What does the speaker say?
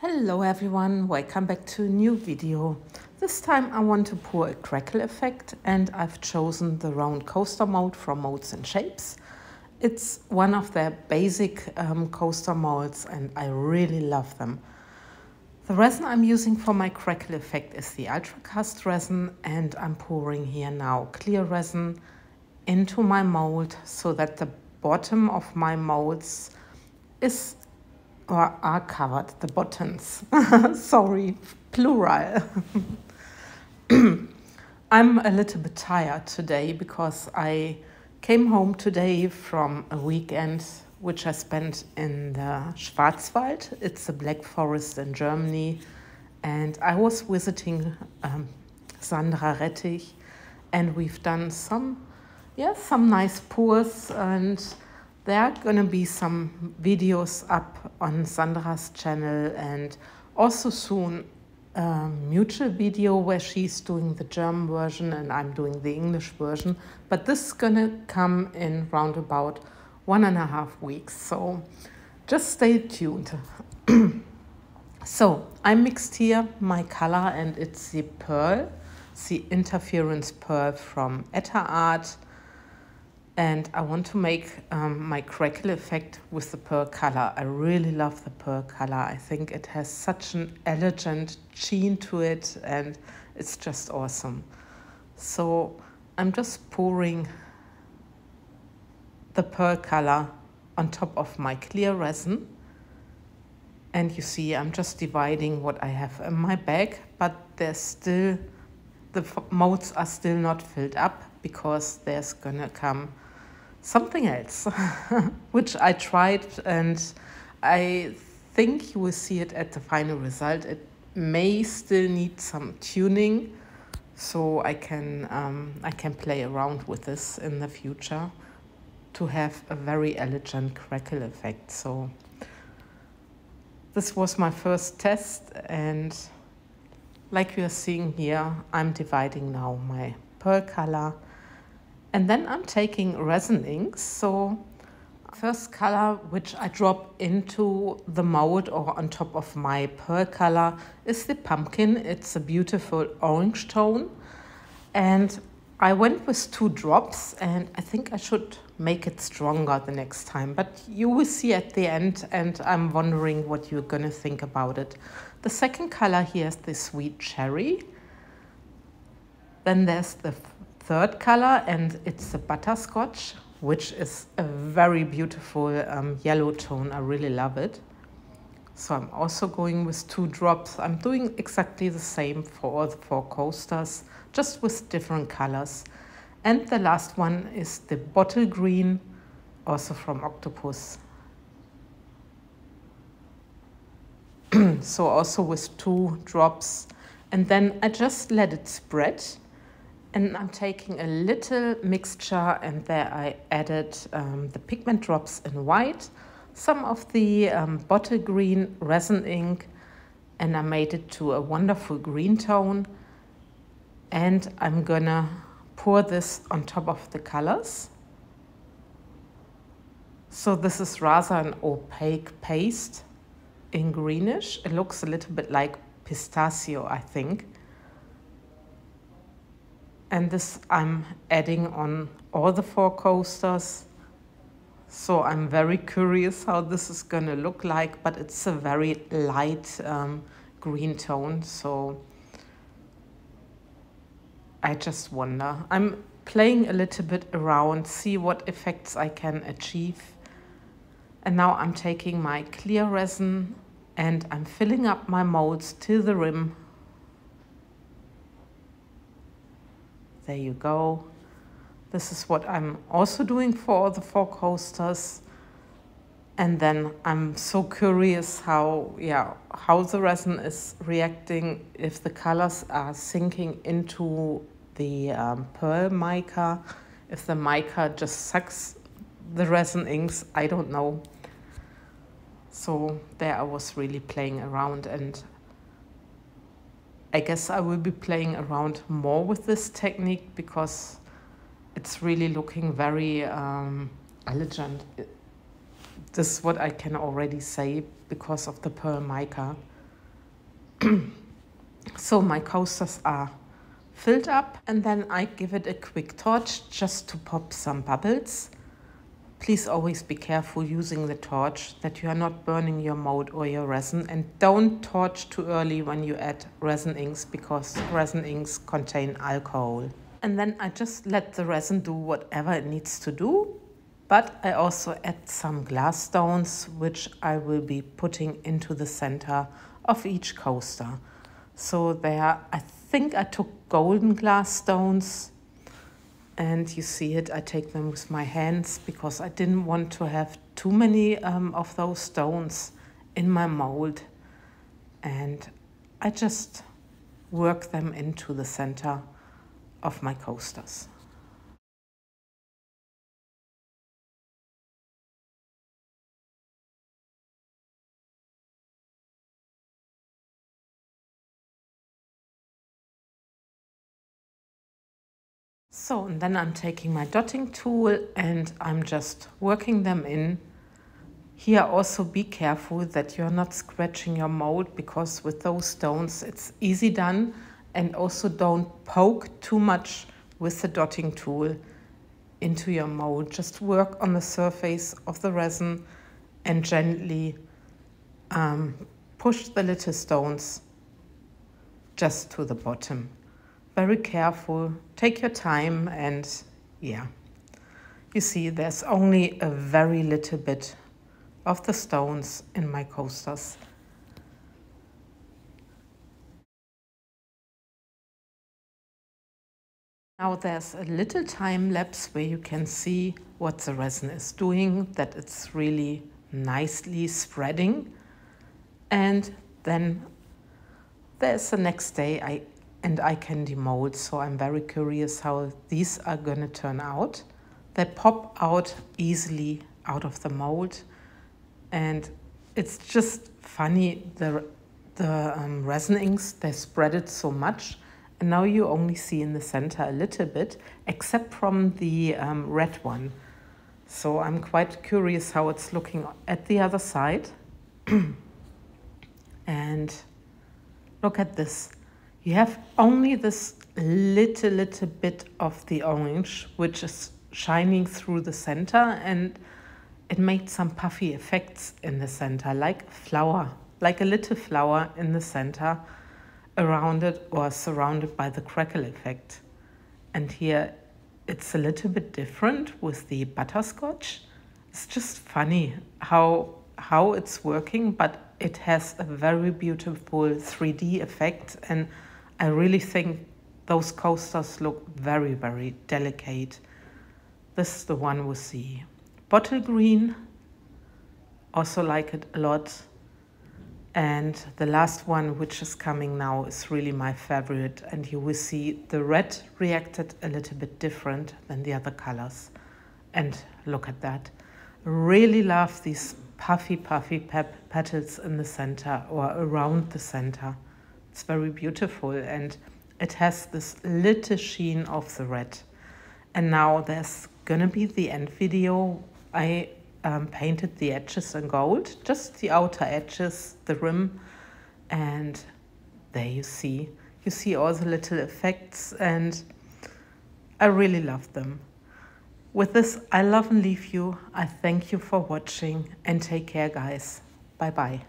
Hello everyone, welcome back to a new video. This time I want to pour a crackle effect and I've chosen the round coaster mold from MoldsandShapes. It's one of their basic coaster molds and I really love them. The resin I'm using for my crackle effect is the Ultracast Resin, and I'm pouring here now clear resin into my mold so that the bottom of my molds is or are covered, the buttons. Sorry, plural. I'm a little bit tired today because I came home today from a weekend which I spent in the Schwarzwald. It's a black forest in Germany, and I was visiting Sandra Rettich, and we've done some nice pours, and there are gonna be some videos up on Sandra's channel, and also soon a mutual video where she's doing the German version and I'm doing the English version. But this is gonna come in round about 1.5 weeks, so just stay tuned. So I mixed here my color, and it's the pearl, the interference pearl from Etter Art. And I want to make my crackle effect with the pearl color. I really love the pearl color. I think it has such an elegant sheen to it, and it's just awesome. So I'm just pouring the pearl color on top of my clear resin. And you see, I'm just dividing what I have in my bag, but there's still, the molds are still not filled up because there's gonna come something else, which I tried, and I think you will see it at the final result. It may still need some tuning, so I can play around with this in the future to have a very elegant crackle effect. So this was my first test, and like you are seeing here, I'm dividing now my pearl color. And then I'm taking resin inks. So first color which I drop into the mold or on top of my pearl color is the pumpkin. It's a beautiful orange tone. And I went with 2 drops, and I think I should make it stronger the next time. But you will see at the end, and I'm wondering what you're gonna think about it. The second color here is the sweet cherry. Then there's the third color, and it's the butterscotch, which is a very beautiful yellow tone. I really love it. So I'm also going with 2 drops. I'm doing exactly the same for all the 4 coasters, just with different colors. And the last one is the bottle green, also from Octopus. So also with 2 drops. And then I just let it spread. And I'm taking a little mixture, and there I added the Pigment Drops in White, some of the bottle green resin ink, and I made it to a wonderful green tone. And I'm gonna pour this on top of the colors. So this is rather an opaque paste in greenish. It looks a little bit like pistachio, I think. And this I'm adding on all the 4 coasters. So I'm very curious how this is gonna look like, but it's a very light green tone. So I just wonder. I'm playing a little bit around, see what effects I can achieve. And now I'm taking my clear resin and I'm filling up my molds till the rim. There you go. This is what I'm also doing for all the 4 coasters. And then I'm so curious how the resin is reacting, if the colors are sinking into the pearl mica, if the mica just sucks the resin inks, I don't know. So there I was really playing around, and I guess I will be playing around more with this technique because it's really looking very elegant. This is what I can already say because of the pearl mica. So my coasters are filled up, and then I give it a quick torch just to pop some bubbles. Please always be careful using the torch that you are not burning your mold or your resin, and don't torch too early when you add resin inks because resin inks contain alcohol. And then I just let the resin do whatever it needs to do, but I also add some glass stones which I will be putting into the center of each coaster. So there, I think I took golden glass stones, and you see it, I take them with my hands because I didn't want to have too many of those stones in my mold. And I just work them into the center of my coasters. So, and then I'm taking my dotting tool and I'm just working them in. Here also be careful that you're not scratching your mold, because with those stones it's easy done, and also don't poke too much with the dotting tool into your mold. Just work on the surface of the resin and gently push the little stones just to the bottom. Very careful, take your time, and yeah. You see, there's only a very little bit of the stones in my coasters. Now there's a little time lapse where you can see what the resin is doing, that it's really nicely spreading. And then there's the next day I can demold, so I'm very curious how these are gonna turn out. They pop out easily out of the mold, and it's just funny, the resin inks, they spread it so much, and now you only see in the center a little bit, except from the red one. So I'm quite curious how it's looking at the other side. And look at this. You have only this little bit of the orange, which is shining through the center, and it made some puffy effects in the center, like a flower, like a little flower in the center, around it or surrounded by the crackle effect. And here it's a little bit different with the butterscotch. It's just funny how it's working, but it has a very beautiful 3D effect, and I really think those coasters look very, very delicate. This is the one with the bottle green, also like it a lot. And the last one, which is coming now, is really my favorite, and you will see the red reacted a little bit different than the other colors. And look at that. Really love these puffy petals in the center or around the center. It's very beautiful, and it has this little sheen of the red. And now there's gonna be the end video. I painted the edges in gold, just the outer edges, the rim, and there you see all the little effects, and I really love them. With this, I love and leave you. I thank you for watching, and take care, guys. Bye bye.